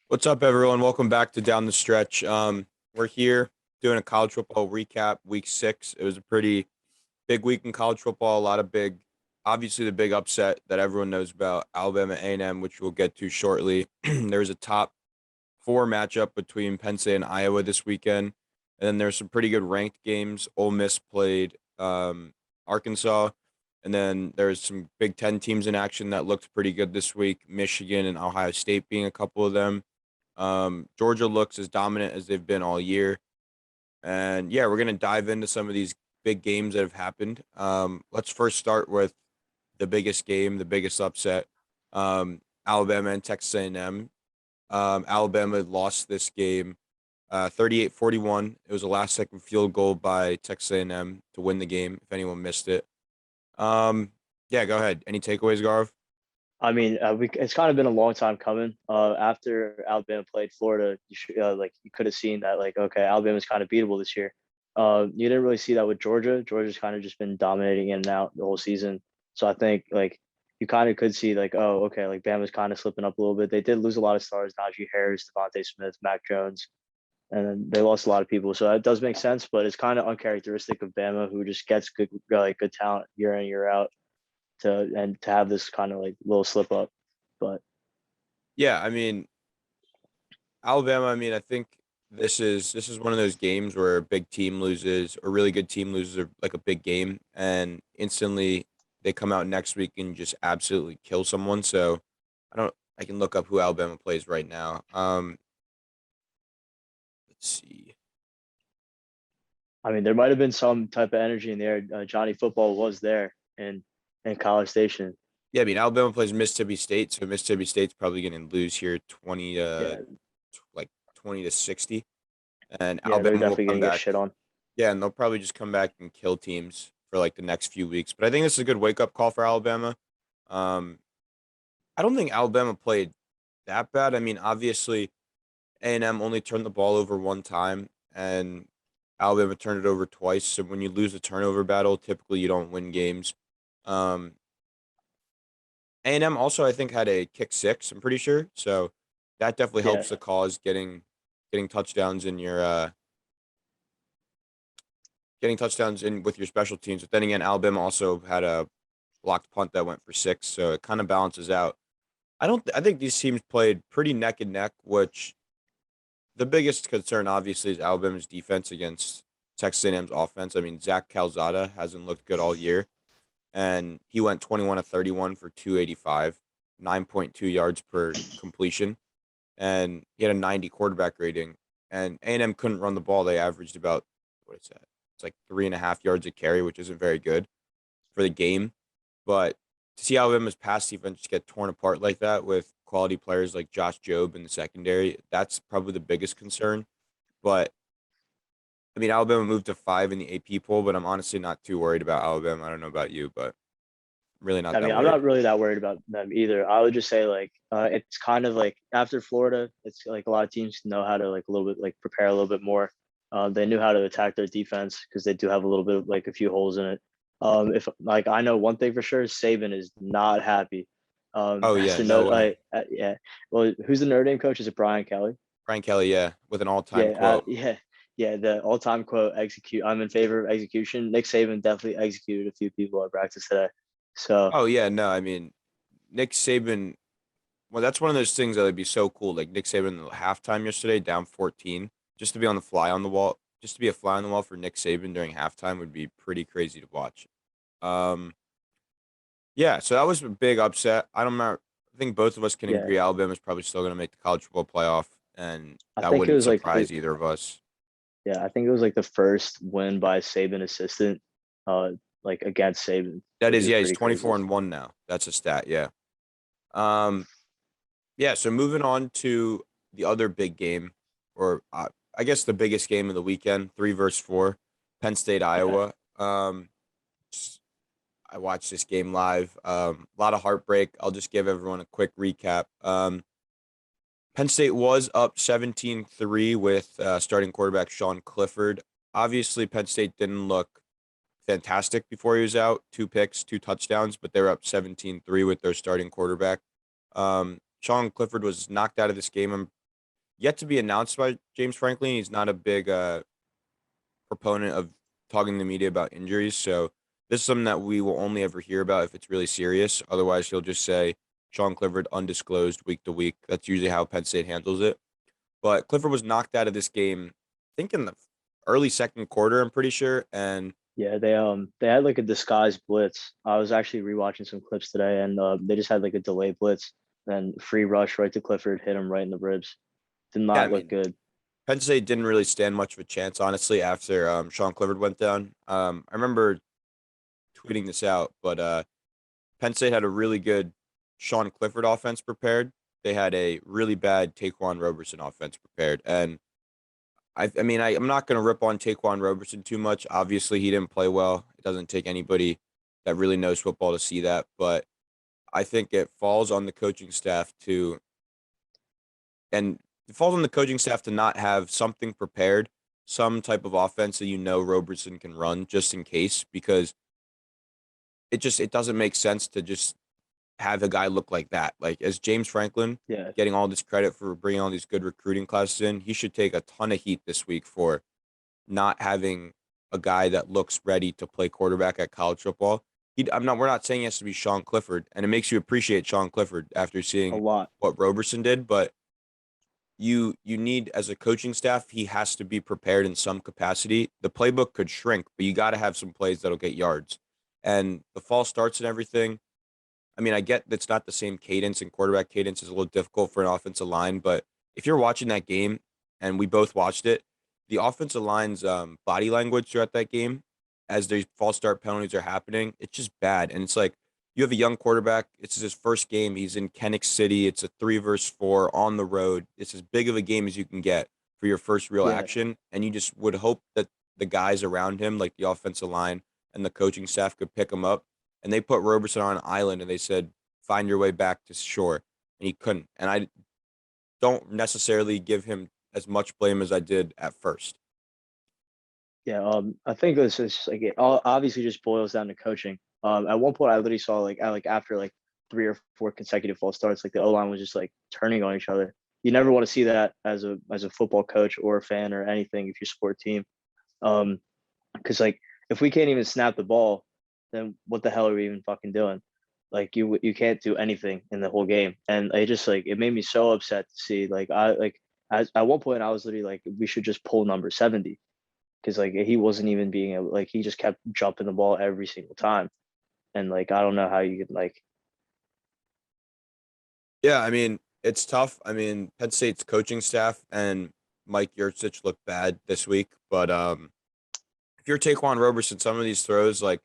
What's up, everyone? Welcome back to Down the Stretch. We're here doing a college football recap, week 6. It was a pretty big week in college football. A lot of obviously the big upset that everyone knows about, Alabama A&M, which we'll get to shortly. There was a top 4 matchup between Penn State and Iowa this weekend, and then there's some pretty good ranked games. Ole Miss played Arkansas, and then there's some Big Ten teams in action that looked pretty good this week. Michigan and Ohio State being a couple of them. Georgia looks as dominant as they've been all year. And yeah, we're going to dive into some of these big games that have happened. Let's first start with the biggest game, the biggest upset. Alabama and Texas A&M. Alabama lost this game 38-41. It was a last-second field goal by Texas A&M to win the game, if anyone missed it. Yeah, go ahead. Any takeaways, Garv? It's kind of been a long time coming. After Alabama played Florida, you could have seen that, okay, Alabama's kind of beatable this year. You didn't really see that with Georgia. Georgia's kind of just been dominating in and out the whole season. So I think you kind of could see oh, okay, like Bama's kind of slipping up a little bit. They did lose a lot of stars: Najee Harris, Devontae Smith, Mac Jones, and then they lost a lot of people. So that does make sense, but it's kind of uncharacteristic of Bama, who just gets good talent year in year out to have this kind of little slip up. But Yeah, I mean, Alabama, I think this is one of those games where a big team loses, a really good team loses like a big game, and instantly they come out next week and just absolutely kill someone. So I can look up who Alabama plays right now. Let's see. there might have been some type of energy in there. Johnny Football was there in College Station. Yeah, Alabama plays Mississippi State, so Mississippi State's probably going to lose here 20 to 60, and Yeah, they're Alabama will definitely come gonna get back. shit on. Yeah, and they'll probably just come back and kill teams for like the next few weeks. But I think this is a good wake up call for Alabama. Um, I don't think Alabama played that bad. Obviously A&M only turned the ball over one time, and Alabama turned it over twice. So when you lose a turnover battle, typically you don't win games. Um, A&M also, I think, had a kick six. I'm pretty sure, so that definitely Yeah, helps the cause getting touchdowns in your getting touchdowns in with your special teams. But then again, Alabama also had a blocked punt that went for 6, so it kind of balances out. I think these teams played pretty neck and neck, which the biggest concern obviously is Alabama's defense against Texas A&M's offense. Zach Calzada hasn't looked good all year, and he went 21 of 31 for 285, 9.2 yards per completion, and he had a 90 quarterback rating. And A&M couldn't run the ball. They averaged about, what is that? It's like 3.5 yards a carry, which isn't very good for the game. But to see Alabama's pass defense just get torn apart like that with quality players like Josh Jobe in the secondary, that's probably the biggest concern. But Alabama moved to 5 in the AP poll, but I'm honestly not too worried about Alabama. I don't know about you, but I'm really not that I'm worried. not really that worried about them either. I would just say it's kind of like after Florida, it's like a lot of teams know how to a little bit prepare a little bit more. They knew how to attack their defense because they do have a little bit of a few holes in it. If I know one thing for sure, Saban is not happy. Oh That's yeah, the no note. way. Yeah. Well, who's the Notre Dame coach? Is it Brian Kelly? Brian Kelly, yeah, with an all-time Yeah, quote. yeah. The all-time quote: "Execute." I'm in favor of execution. Nick Saban definitely executed a few people at practice today. So Oh yeah, no, Nick Saban. Well, that's one of those things that would be so cool. Like Nick Saban in the halftime yesterday, down 14, just to be on the fly on the wall, just to be a fly on the wall for Nick Saban during halftime would be pretty crazy to watch. Um, yeah, so that was a big upset. I don't know. I think both of us can yeah, agree Alabama's probably still going to make the college football playoff, and I that think it wouldn't was surprise either of us. yeah, I think it was the first win by Saban assistant, uh, against Saban, That which is, is yeah, he's pretty 24 crazy. and 1 now. That's a stat, yeah. Um, yeah, so moving on to the other big game, or I guess the biggest game of the weekend, 3 versus 4, Penn State, Okay, Iowa. S- I watched this game live. A lot of heartbreak. I'll just give everyone a quick recap. Penn State was up 17-3 with starting quarterback Sean Clifford. Obviously, Penn State didn't look fantastic before he was out. 2 picks, 2 touchdowns, but they were up 17-3 with their starting quarterback. Sean Clifford was knocked out of this game, yet to be announced by James Franklin. He's not a big proponent of talking to the media about injuries. So this is something that we will only ever hear about if it's really serious. Otherwise, he'll just say Sean Clifford undisclosed week to week. That's usually how Penn State handles it. But Clifford was knocked out of this game, I think in the early second quarter, I'm pretty sure. And Yeah, they had like a disguised blitz. I was actually rewatching some clips today, and they just had like a delayed blitz, then free rush right to Clifford, hit him right in the ribs. Did yeah, I not look mean, good. Penn State didn't really stand much of a chance, honestly, after Sean Clifford went down. I remember tweeting this out, but Penn State had a really good Sean Clifford offense prepared. They had a really bad Taquan Roberson offense prepared. And I'm not going to rip on Taquan Roberson too much. Obviously, he didn't play well. It doesn't take anybody that really knows football to see that. But I think it falls on the coaching staff and it falls on the coaching staff to not have something prepared, some type of offense that Roberson can run just in case, because it doesn't make sense to just have a guy look like that. Like, as James Franklin Yeah, getting all this credit for bringing all these good recruiting classes in, he should take a ton of heat this week for not having a guy that looks ready to play quarterback at college football. We're not saying he has to be Sean Clifford, and it makes you appreciate Sean Clifford after a seeing lot. what Roberson did, but you need, as a coaching staff, he has to be prepared in some capacity. The playbook could shrink, but you got to have some plays that'll get yards. And the false starts and everything, I mean, I get that's not the same cadence, and quarterback cadence is a little difficult for an offensive line. But if you're watching that game, and we both watched it, the offensive line's body language throughout that game, as the false start penalties are happening, it's just bad. And it's like, you have a young quarterback. It's his first game. He's in Kennick City. It's a 3 versus 4 on the road. It's as big of a game as you can get for your first real Yeah, action. And you just would hope that the guys around him, like the offensive line and the coaching staff, could pick him up. And they put Roberson on an island and they said, find your way back to shore. And he couldn't. And I don't necessarily give him as much blame as I did at first. yeah. I think this is like it all obviously just boils down to coaching. At one point I literally saw like after like 3 or 4 consecutive false starts, like the O line was just like turning on each other. You never want to see that as a football coach or a fan or anything if you support a team. Because like if we can't even snap the ball, then what the hell are we even fucking doing? Like you can't do anything in the whole game, and it just like it made me so upset to see like I like at one point I was literally like we should just pull number 70 because like he wasn't even being able, like he just kept jumping the ball every single time, and like I don't know how you can like Yeah, I mean, it's tough. I mean, Penn State's coaching staff and Mike Yurcich looked bad this week, but if you're Taquan Roberson, some of these throws, like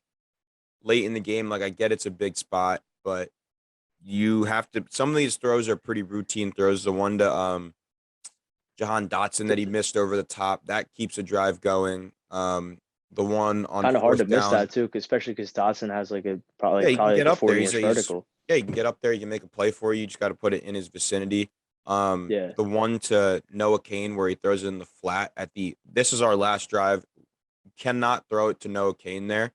late in the game, like I get it's a big spot, but you have to. Some of these throws are pretty routine throws. The one to Jahan Dotson that he missed over the top, that keeps a drive going. The one on kind of hard to fourth miss down, that too, especially because Dotson has like a yeah, he can probably get like a up there. 40 inch vertical. Yeah, he can get up there. He can make a play for you. You just got to put it in his vicinity. Yeah, The one to Noah Kane where he throws it in the flat at the. This is our last drive. Cannot throw it to Noah Kane there.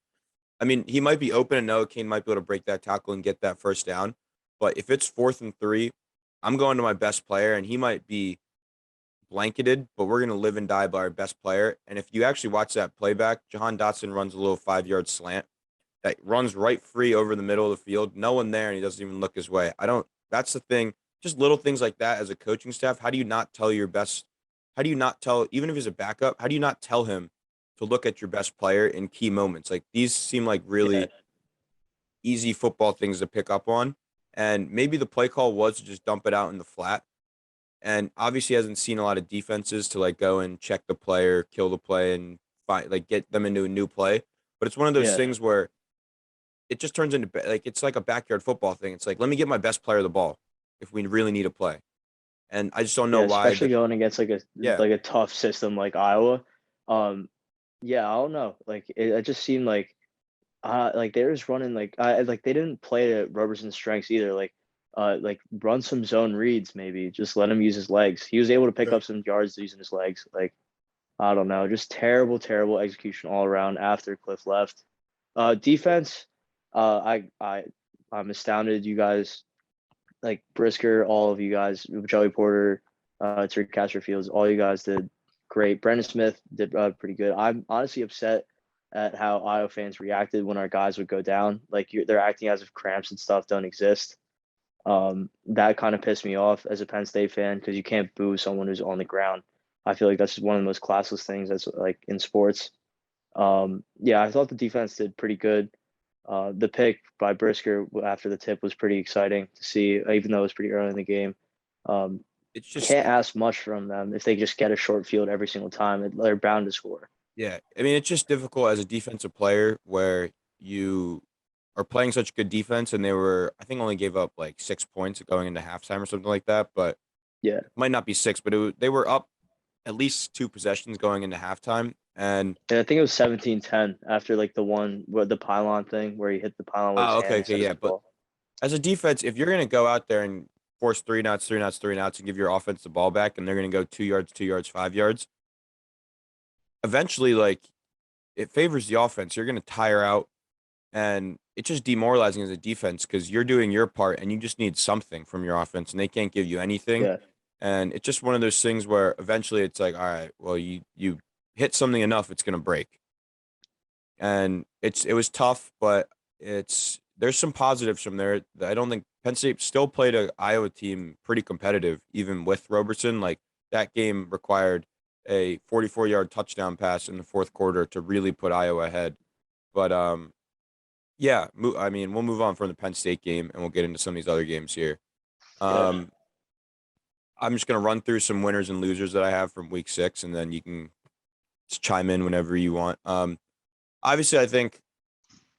I mean, he might be open, and Noah Kane might be able to break that tackle and get that first down. But if it's 4th and 3, I'm going to my best player, and he might be blanketed, but we're going to live and die by our best player. And if you actually watch that playback, Jahan Dotson runs a little 5 yard slant that runs right free over the middle of the field. No one there, and he doesn't even look his way. I don't. That's the thing. Just little things like that as a coaching staff. How do you not tell your best? How do you not tell, even if he's a backup? How do you not tell him to look at your best player in key moments? Like, these seem like yeah, really easy football things to pick up on. And maybe the play call was to just dump it out in the flat. And obviously hasn't seen a lot of defenses to like go and check the player, kill the play, and find, like, get them into a new play. But it's one of those yeah, things where it just turns into like it's like a backyard football thing. It's like, let me get my best player the ball if we really need a play. And I just don't know yeah. why Especially that. going against Yeah, like a tough system like Iowa. Um, yeah, I don't know. Like it just seemed like they were just running like they didn't play to Roberson's strengths either. Like run some zone reads maybe. Just let him use his legs. He was able to pick sure. up some yards using his legs. Like I don't know, just terrible execution all around after Cliff left. Defense, I'm astounded you guys like Brisker, all of you guys, Joey Porter. to recast your fields. All you guys did great. Brendan Smith did pretty good. I'm honestly upset at how Iowa fans reacted when our guys would go down. Like they're acting as if cramps and stuff don't exist. That kind of pissed me off as a Penn State fan because you can't boo someone who's on the ground. I feel like that's one of the most classless things that's like in sports. Yeah, I thought the defense did pretty good. The pick by Brisker after the tip was pretty exciting to see, even though it was pretty early in the game. Um, It's just can't ask much from them if they just get a short field every single time. They're bound to score. yeah. I mean, it's just difficult as a defensive player where you are playing such good defense, and they were I think only gave up like 6 points going into halftime or something like that, but Yeah, might not be six, but they were up at least two possessions going into halftime, and and I think it was 17-10 after like the one the pylon thing where he hit the pylon with his oh, hand okay, okay, instead of yeah, the but ball. as a defense, if you're going to go out there and force three and outs, three and outs, three and outs, and give your offense the ball back, and they're going to go 2 yards, 2 yards, 5 yards, eventually, like it favors the offense. You're going to tire out, and it's just demoralizing as a defense because you're doing your part, and you just need something from your offense, and they can't give you anything. Yeah, And it's just one of those things where eventually it's like, all right, well, you hit something enough, it's going to break. And it was tough, but there's some positives from there. I don't think Penn State still played a Iowa team pretty competitive, even with Roberson. Like that game required a 44-yard touchdown pass in the fourth quarter to really put Iowa ahead. But yeah, I mean, we'll move on from the Penn State game and we'll get into some of these other games here. yeah. Um, I'm just gonna run through some winners and losers that I have from week 6, and then you can just chime in whenever you want. Obviously, I think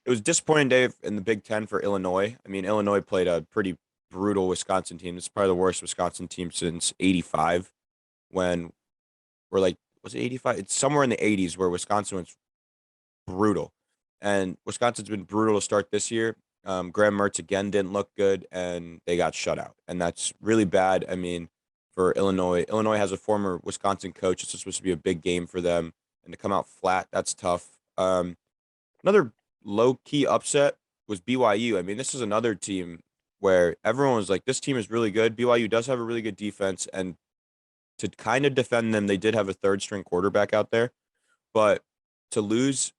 it was a disappointing day in the Big Ten for Illinois. I mean, Illinois played a pretty brutal Wisconsin team. It's probably the worst Wisconsin team since '85, when we're like, was it '85? It's somewhere in the '80s where Wisconsin was brutal, and Wisconsin's been brutal to start this year. Graham Mertz again didn't look good, and they got shut out, and that's really bad. I mean, for Illinois, Illinois has a former Wisconsin coach. It's supposed to be a big game for them, and to come out flat, that's tough. Another low key upset was BYU. I mean, this is another team where everyone was like, this team is really good. BYU does have a really good defense. And to kind of defend them, they did have a third string quarterback out there. But to lose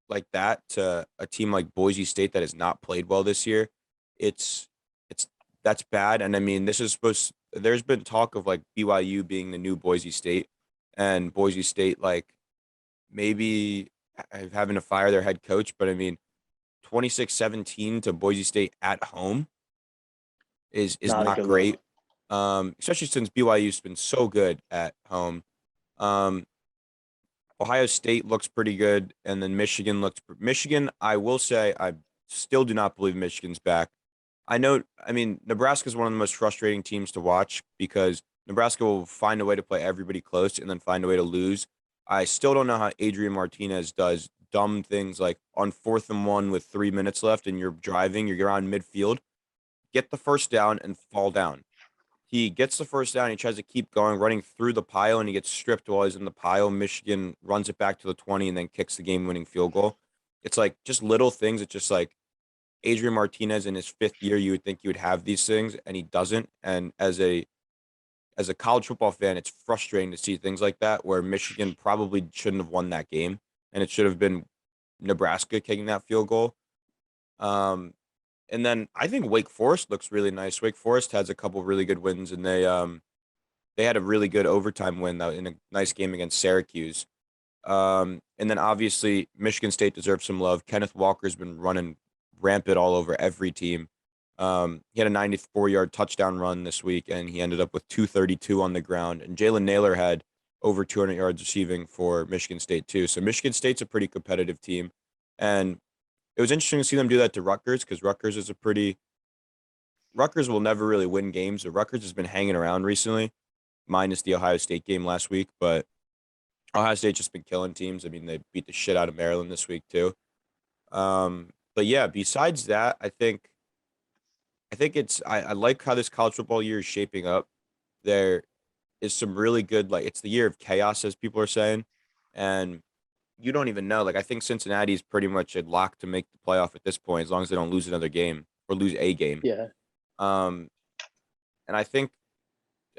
like that to a team like Boise State that has not played well this year, it's it's that's bad. And I mean, there's been talk of like BYU being the new Boise State, and Boise State like maybe having to fire their head coach. But I mean, 26-17 to Boise State at home is Not a not good look. great. Especially since BYU's been so good at home. Um, Ohio State looks pretty good, and then Michigan. I will say, I still do not believe Michigan's back. I know. I mean, Nebraska is one of the most frustrating teams to watch because Nebraska will find a way to play everybody close and then find a way to lose. I still don't know how Adrian Martinez does dumb things like on 4th and 1 with 3 minutes left and you're driving, you're around midfield, get the first down and fall down. He gets the first down, he tries to keep going, running through the pile, and he gets stripped while he's in the pile. Michigan runs it back to the 20 and then kicks the game-winning field goal. It's like just little things. It's just like Adrian Martinez in his 5th year, you would think he would have these things, and he doesn't. And as a college football fan, it's frustrating to see things like that where Michigan probably shouldn't have won that game, and it should have been Nebraska kicking that field goal. Um, and then I think Wake Forest looks really nice. Wake Forest has a couple really good wins, and they had a really good overtime win in a nice game against Syracuse. And then obviously Michigan State deserves some love. Kenneth Walker's been running rampant all over every team. He had a 94-yard touchdown run this week, and he ended up with 232 on the ground. And Jalen Naylor had over 200 yards receiving for Michigan State too. So Michigan State's a pretty competitive team, and it was interesting to see them do that to Rutgers because Rutgers will never really win games. So Rutgers has been hanging around recently, minus the Ohio State game last week. But Ohio State's just been killing teams. I mean, they beat the shit out of Maryland this week too. But yeah, besides that, I think I like how this college football year is shaping up. There is some really good, like it's the year of chaos, as people are saying, and you don't even know. Like I think Cincinnati is pretty much a lock to make the playoff at this point, as long as they don't lose another game or lose a game. Yeah, Um, and I think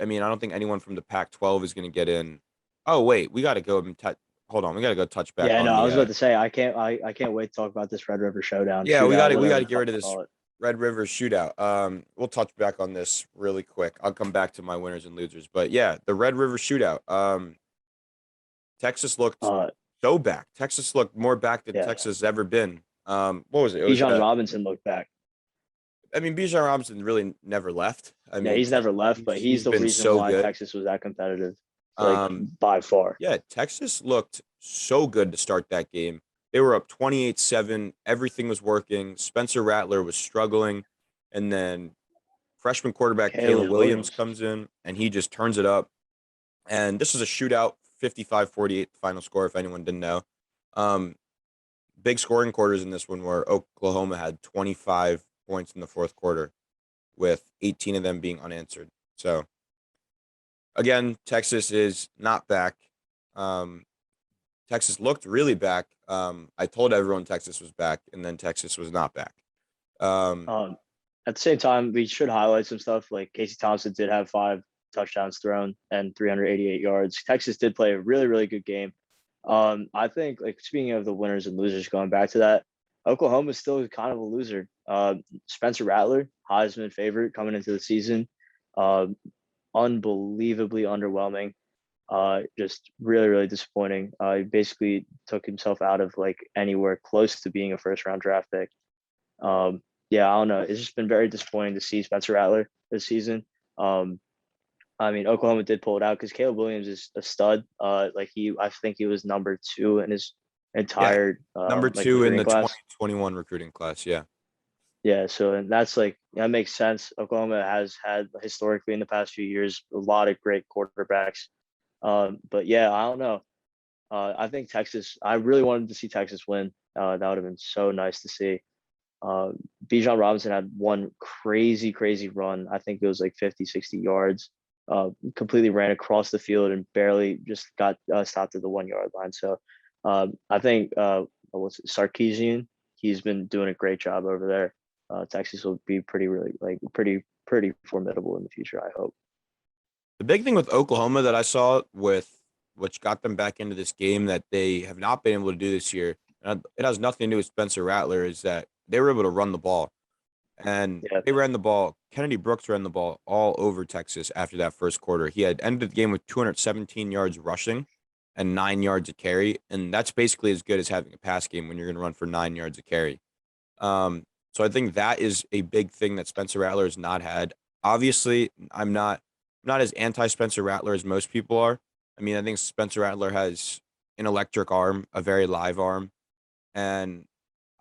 I mean, I don't think anyone from the Pac-12 is going to get in. Oh wait, we got to go and hold on. We got to go touch back Yeah, on no, I the. was about to say I can't wait to talk about this Red River Yeah, we got shootout, to whatever the get fuck rid of you this call it. Red River Shootout. We'll touch back on this really quick. I'll come back to my winners and losers, but yeah, the Red River Shootout. Texas looked Uh, so back. Texas looked more back than yeah, Texas has ever been. What was it? It was Bijan Robinson looked back. I mean, Bijan Robinson really never left. I Yeah, mean, he's never left, but he's he's the been reason so why good. Texas was that competitive, like Um, by far. yeah, Texas looked so good to start that game. They were up 28-7. Everything was working. Spencer Rattler was struggling. And then freshman quarterback Caleb Caleb Williams Williams. comes in and he just turns it up. And this is a shootout, 55-48 final score, if anyone didn't know. Um, Big scoring quarters in this one where Oklahoma had 25 points in the fourth quarter, with 18 of them being unanswered. So again, Texas is not back. Um, Texas looked really back. I told everyone Texas was back, and then Texas was not back. Um, Um, at the same time, we should highlight some stuff. Like Casey Thompson did have 5 touchdowns thrown and 388 yards. Texas did play a really, really good game. I think, like, speaking of the winners and losers, going back to that, Oklahoma's still kind of a loser. Spencer Rattler, Heisman favorite coming into the season, uh, unbelievably underwhelming. Just really, really disappointing. He basically took himself out of like anywhere close to being a first round draft pick. Um, yeah, I don't know. It's just been very disappointing to see Spencer Rattler this season. Um, I mean, Oklahoma did pull it out because Caleb Williams is a stud. I think he was number 2 in his yeah, entire number like two in recruiting the class. 2021 recruiting class. Yeah. Yeah, so and that's like that makes sense. Oklahoma has had historically in the past few years a lot of great quarterbacks. But yeah, I don't know. I think Texas. I really wanted to see Texas win. That would have been so nice to see. Uh, Bijan Robinson had one crazy, crazy run. I think it was like 50, 60 yards. Completely ran across the field and barely just got stopped at the 1 yard line. So I think what's it, Sarkeesian? He's been doing a great job over there. Texas will be pretty formidable in the future, I hope. The big thing with Oklahoma that I saw with which got them back into this game that they have not been able to do this year, and it has nothing to do with Spencer Rattler, is that they were able to run the ball. And Yeah, they ran the ball. Kennedy Brooks ran the ball all over Texas after that first quarter. He had ended the game with 217 yards rushing and 9 yards a carry. And that's basically as good as having a pass game when you're going to run for 9 yards a carry. So I think that is a big thing that Spencer Rattler has not had. Obviously, I'm not as anti Spencer Rattler as most people are. I mean, I think Spencer Rattler has an electric arm, a very live arm, and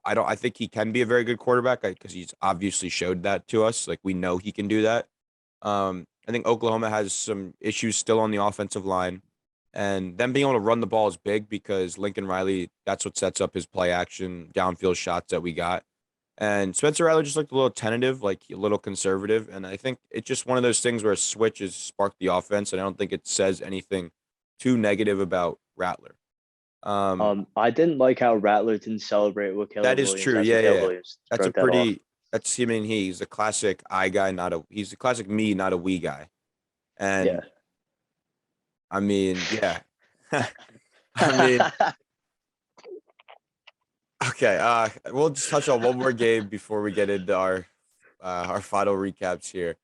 I think he can be a very good quarterback because he's obviously showed that to us. Like we know he can do that. I think Oklahoma has some issues still on the offensive line, and them being able to run the ball is big because Lincoln Riley, that's what sets up his play action downfield shots that we got. And Spencer Rattler just looked a little tentative, like a little conservative. And I think it's just one of those things where a switch has sparked the offense. And I don't think it says anything too negative about Rattler. Um, I didn't like how Rattler didn't celebrate with That Caleb is Williams true. after Yeah, yeah, Caleb yeah. Williams That's a broke that off. pretty. That's I mean he's a classic I guy, not a. He's a classic me, not a we guy. Yeah. And I mean, yeah. I mean, okay. We'll just touch on one more game before we get into our final recaps here.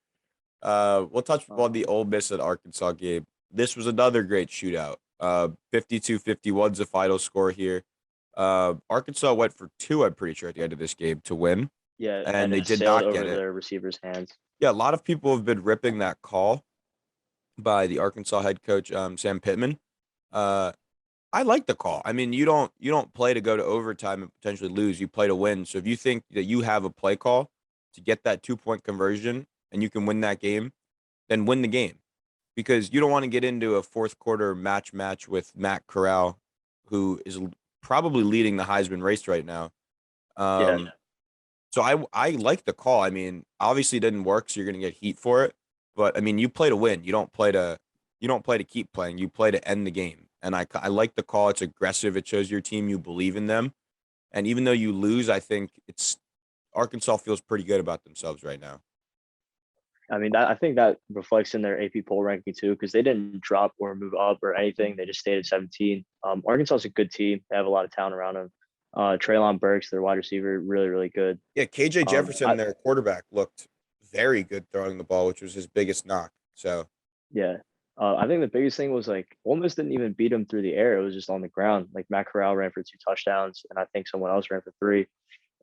We'll touch on the Ole Miss and Arkansas game. This was another great shootout. 52-51's the final score here. Arkansas went for two, I'm pretty sure, at the end of this game to win, Yeah, and and they it did sailed not get over it. their receivers' hands. Yeah, a lot of people have been ripping that call by the Arkansas head coach, Sam Pittman. Uh, I like the call. I mean, you don't play to go to overtime and potentially lose. You play to win. So if you think that you have a play call to get that 2 point conversion and you can win that game, then win the game because you don't want to get into a fourth quarter match with Matt Corral, who is probably leading the Heisman race right now. Yeah, Um, so I like the call. I mean, obviously it didn't work, so you're gonna get heat for it. But I mean, you play to win. You don't play to keep playing. You play to end the game. And I like the call. It's aggressive. It shows your team you believe in them. And even though you lose, I think it's Arkansas feels pretty good about themselves right now. I mean, I think that reflects in their AP poll ranking too, because they didn't drop or move up or anything. They just stayed at 17. Arkansas is a good team. They have a lot of talent around them. Traylon Burks, their wide receiver, really, really good. Yeah, KJ Um, Jefferson, I their quarterback, looked very good throwing the ball, which was his biggest knock. So yeah, I think the biggest thing was like Ole Miss didn't even beat them through the air. It was just on the ground. Like Matt Corral ran for 2 touchdowns, and I think someone else ran for 3.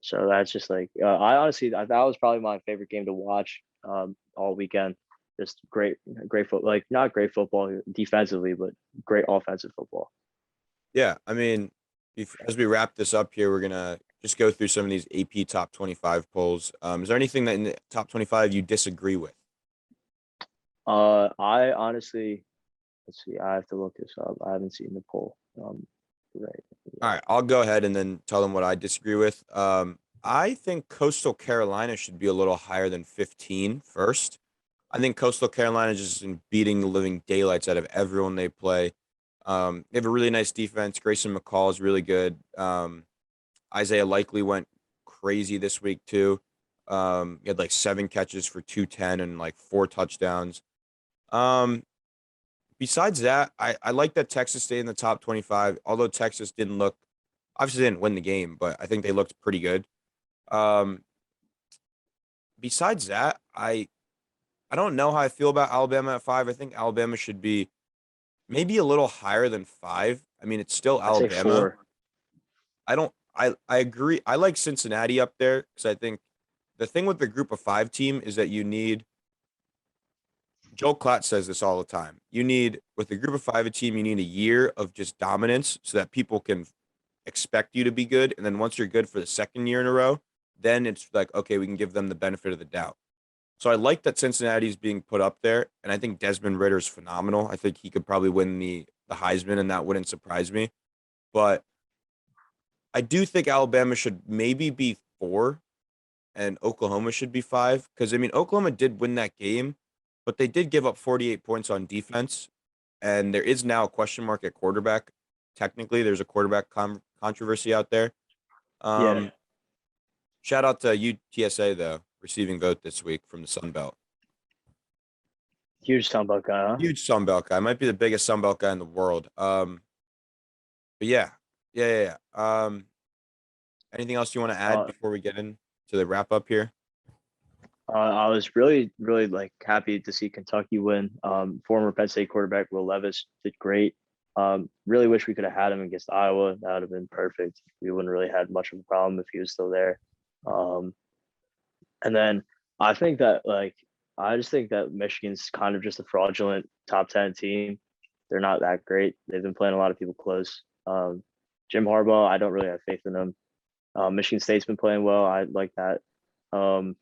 So that's just like I honestly that was probably my favorite game to watch all weekend. Just great foot like not great football defensively, but great offensive football. yeah, I mean, as we wrap this up here, we're gonna just go through some of these AP top 25 polls. Is there anything that in the top 25 you disagree with? I honestly let's see. I have to look this up. I haven't seen the poll. Right. All right, I'll go ahead and then tell them what I disagree with. I think Coastal Carolina should be a little higher than 15 first. I think Coastal Carolina just been beating the living daylights out of everyone they play. They have a really nice defense. Grayson McCall is really good. Isaiah Likely went crazy this week too. He had like 7 catches for 210 and like 4 touchdowns. Um, Besides that, I like that Texas stayed in the top 25, although Texas didn't look obviously didn't win the game, but I think they looked pretty good. Um, Besides that, I don't know how I feel about Alabama at 5. I think Alabama should be maybe a little higher than 5. I mean, it's still I'd say Alabama. 4. I don't I agree. I like Cincinnati up there because I think the thing with the group of 5 team is that you need Joel Klatt says this all the time. You need with the group of 5 a team, you need a year of just dominance so that people can expect you to be good. And then once you're good for the second year in a row, then it's like, okay, we can give them the benefit of the doubt. So I like that Cincinnati's being put up there, and I think Desmond Ritter's phenomenal. I think he could probably win the Heisman, and that wouldn't surprise me. But I do think Alabama should maybe be 4, and Oklahoma should be 5. Because I mean, Oklahoma did win that game, but they did give up 48 points on defense, and there is now a question mark at quarterback. Technically, there's a quarterback controversy out there. Yeah, Um, Shout out to UTSA though, receiving vote this week from the Sun Belt. huge Sunbelt guy, huh? Huge Sun Belt guy. Might be the biggest Sun Belt guy in the world. But yeah. Anything else you want to add Uh, before we get into the wrap up here? I was really, really like happy to see Kentucky win. Former Penn State quarterback Will Levis did great. Really wish we could have had him against Iowa. That would have been perfect. We wouldn't really had much of a problem if he was still there. Um, and then I think that like I just think that Michigan's kind of just a fraudulent top 10 team. They're not that great. They've been playing a lot of people close. Jim Harbaugh, I don't really have faith in him. Michigan State's been playing well. I like that. Um,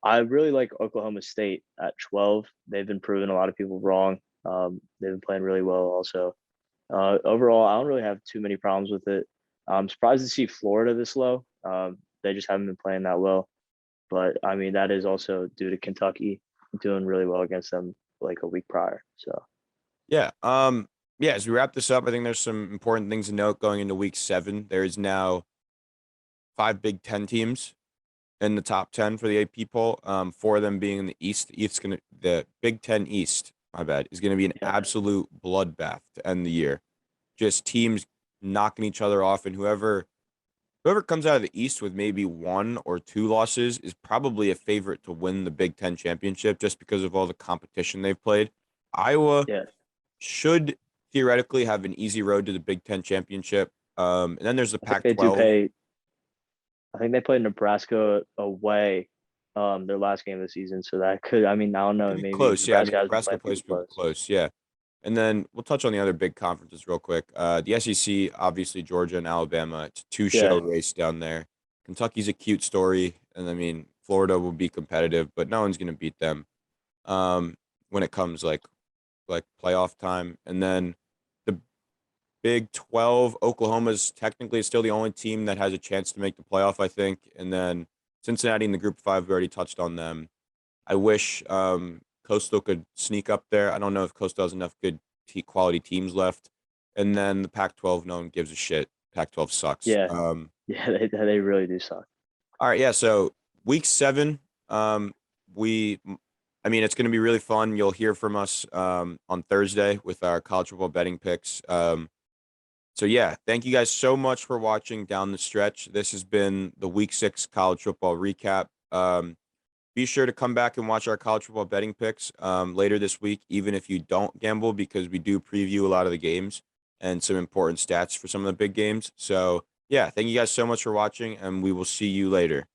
I really like Oklahoma State at 12. They've been proving a lot of people wrong. They've been playing really well also. Overall, I don't really have too many problems with it. I'm surprised to see Florida this low. They just haven't been playing that well. But I mean, that is also due to Kentucky doing really well against them like a week prior. So, Yeah. Yeah, as we wrap this up, I think there's some important things to note going into week 7. There is now 5 Big Ten teams in the top 10 for the AP poll. 4 of them being in the East. The Big Ten East, my bad, is gonna be an yeah. absolute bloodbath to end the year. Just teams knocking each other off, and whoever comes out of the East with maybe 1 or 2 losses is probably a favorite to win the Big Ten championship just because of all the competition they've played. Iowa Yeah. should theoretically have an easy road to the Big Ten championship. And then there's the I think they do Pac-12. pay. I think they played Nebraska away their last game of the season. So that could, I mean, I don't know. Could be Maybe close. Yeah, I mean Nebraska has been Nebraska playing plays people people close. close. Yeah, and then we'll touch on the other big conferences real quick. The SEC, obviously Georgia and Alabama. It's a two-show Yeah. race down there. Kentucky's a cute story, and I mean Florida will be competitive, but no one's gonna beat them. When it comes like playoff time, and then the Big 12, Oklahoma's technically still the only team that has a chance to make the playoff, I think, and then Cincinnati in the Group 5. We already touched on them. I wish Coastal could sneak up there. I don't know if Coastal has enough good quality teams left. And then the Pac-12, no one gives a shit. Pac-12 sucks. Yeah. Yeah. They really do suck. All right, yeah. So week 7, we I mean, it's going to be really fun. You'll hear from us on Thursday with our college football betting picks. So yeah, thank you guys so much for watching down the stretch. This has been the Week 6 college football recap. Be sure to come back and watch our college football betting picks later this week, even if you don't gamble, because we do preview a lot of the games and some important stats for some of the big games. So yeah, thank you guys so much for watching, and we will see you later.